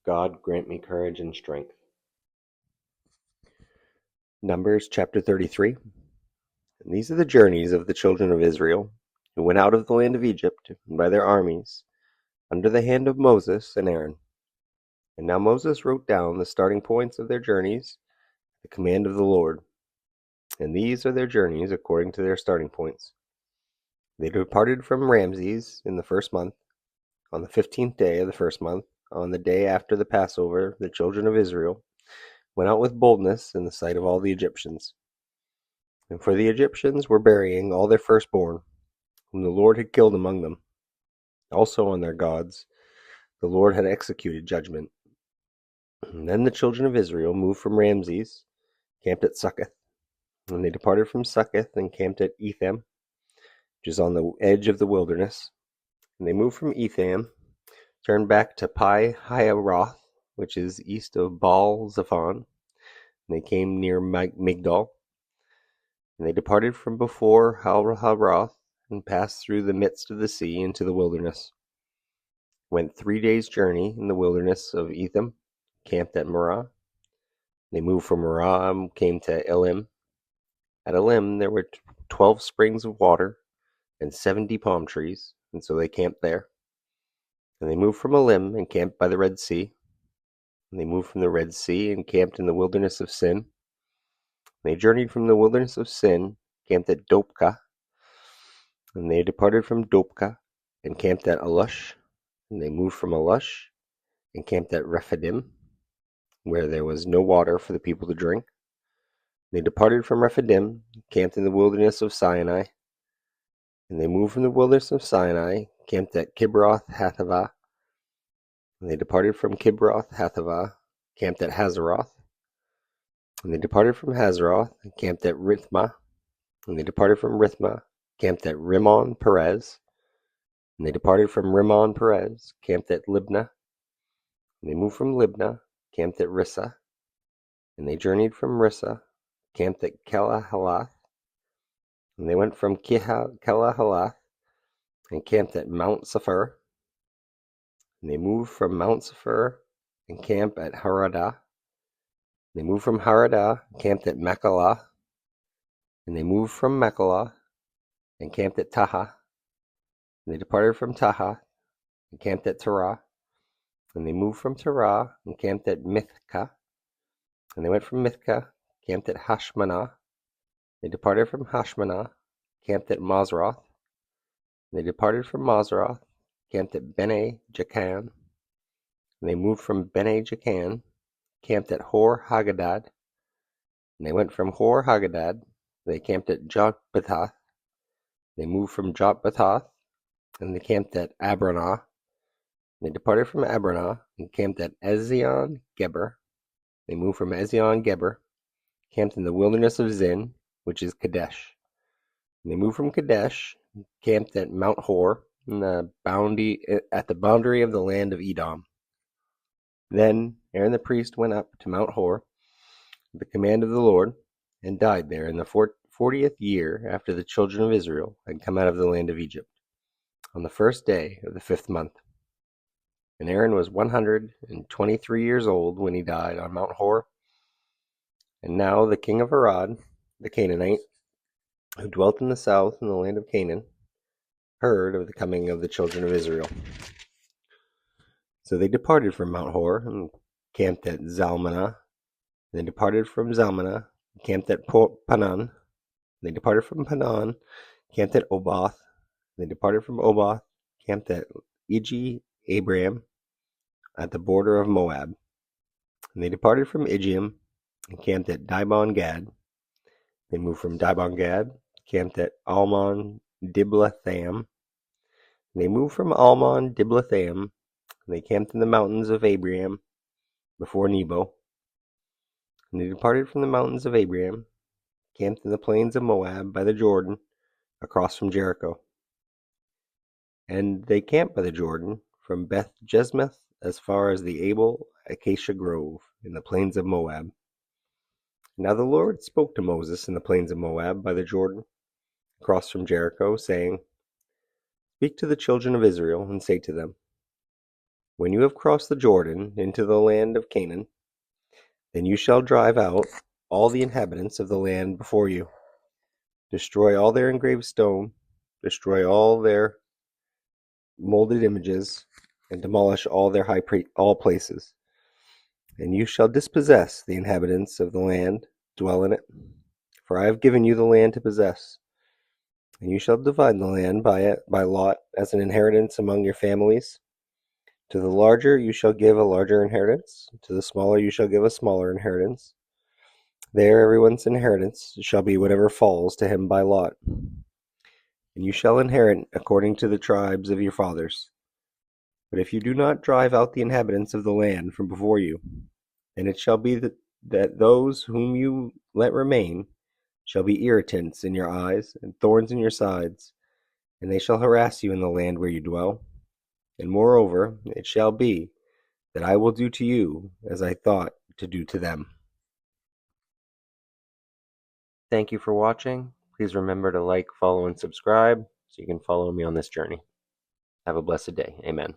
God grant me courage and strength. Numbers chapter 33. And these are the journeys of the children of Israel, who went out of the land of Egypt by their armies, under the hand of Moses and Aaron. And now Moses wrote down the starting points of their journeys, the command of the Lord. And these are their journeys according to their starting points. They departed from Ramses in the first month, on the 15th day of the first month, on the day after the Passover. The children of Israel went out with boldness in the sight of all the Egyptians. And for the Egyptians were burying all their firstborn, whom the Lord had killed among them. Also on their gods the Lord had executed judgment. And then the children of Israel moved from Ramses, camped at Succoth. And they departed from Succoth and camped at Etham, which is on the edge of the wilderness. And they moved from Etham, turned back to Pi Hahiroth, which is east of Baal Zephon. And they came near Migdol. And they departed from before Hahiroth and passed through the midst of the sea into the wilderness. Went 3 days' journey in the wilderness of Etham, camped at Marah. They moved from Marah and came to Elim. At Elim there were 12 springs of water and 70 palm trees, and so they camped there. And they moved from Elim and camped by the Red Sea. And they moved from the Red Sea and camped in the wilderness of Sin. They journeyed from the wilderness of Sin, camped at Dopka. And they departed from Dopka and camped at Alush. And they moved from Alush and camped at Rephidim, where there was no water for the people to drink. They departed from Rephidim, camped in the wilderness of Sinai. And they moved from the wilderness of Sinai, camped at Kibroth Hattaavah. And they departed from Kibroth Hattaavah, camped at Hazeroth. And they departed from Hazeroth, and camped at Rithmah. And they departed from Rithmah, camped at Rimmon Perez. And they departed from Rimmon Perez, camped at Libnah. And they moved from Libnah, camped at Rissa. And they journeyed from Rissa, camped at Kelahalath. And they went from Kelahalath and camped at Mount Sephir. And they moved from Mount Sephir and camped at Haradah. They moved from Haradah and camped at Machpelah. And they moved from Machpelah and camped at Taha. And they departed from Taha and camped at Terah. And they moved from Terah and camped at Mithkah. And they went from Mithkah, camped at Hashmanah. They departed from Hashmanah, camped at Mazroth. They departed from Mazroth, camped at Bene Jacan. And they moved from Bene Jacan, camped at Hor Haggadad. And they went from Hor Haggadad, they camped at Jotbathath. They moved from Jotbathath, and they camped at Abranah. They departed from Abranah and camped at Ezion Geber. They moved from Ezion Geber, camped in the wilderness of Zin, which is Kadesh. And they moved from Kadesh, camped at Mount Hor, at the boundary of the land of Edom. Then Aaron the priest went up to Mount Hor, at the command of the Lord, and died there in the 40th year after the children of Israel had come out of the land of Egypt, on the first day of the 5th month. And Aaron was 123 years old when he died on Mount Hor. And now the king of Arad, the Canaanite, who dwelt in the south in the land of Canaan, heard of the coming of the children of Israel. So they departed from Mount Hor and camped at Zalmanah. They departed from Zalmanah, camped at Panan. They departed from Panan, camped at Oboth. They departed from Oboth, camped at Iji-Abraham, at the border of Moab. And they departed from Ijeam and camped at Dibon-Gad. They moved from Dibon-Gad, camped at Almon-Diblatham. They moved from Almon-Diblatham, and they camped in the mountains of Abraham before Nebo. And they departed from the mountains of Abraham, camped in the plains of Moab by the Jordan, across from Jericho. And they camped by the Jordan from Beth Jesmeth as far as the Abel Acacia Grove in the plains of Moab. Now the Lord spoke to Moses in the plains of Moab by the Jordan, across from Jericho, saying, Speak to the children of Israel and say to them, When you have crossed the Jordan into the land of Canaan, then you shall drive out all the inhabitants of the land before you. Destroy all their engraved stone, destroy all their molded images, and demolish all their all places. And you shall dispossess the inhabitants of the land, dwell in it. For I have given you the land to possess. And you shall divide the land by lot as an inheritance among your families. To the larger you shall give a larger inheritance, to the smaller you shall give a smaller inheritance. There everyone's inheritance shall be whatever falls to him by lot. And you shall inherit according to the tribes of your fathers. But if you do not drive out the inhabitants of the land from before you, then it shall be that those whom you let remain shall be irritants in your eyes and thorns in your sides, and they shall harass you in the land where you dwell. And moreover, it shall be that I will do to you as I thought to do to them. Thank you for watching. Please remember to like, follow, and subscribe so you can follow me on this journey. Have a blessed day. Amen.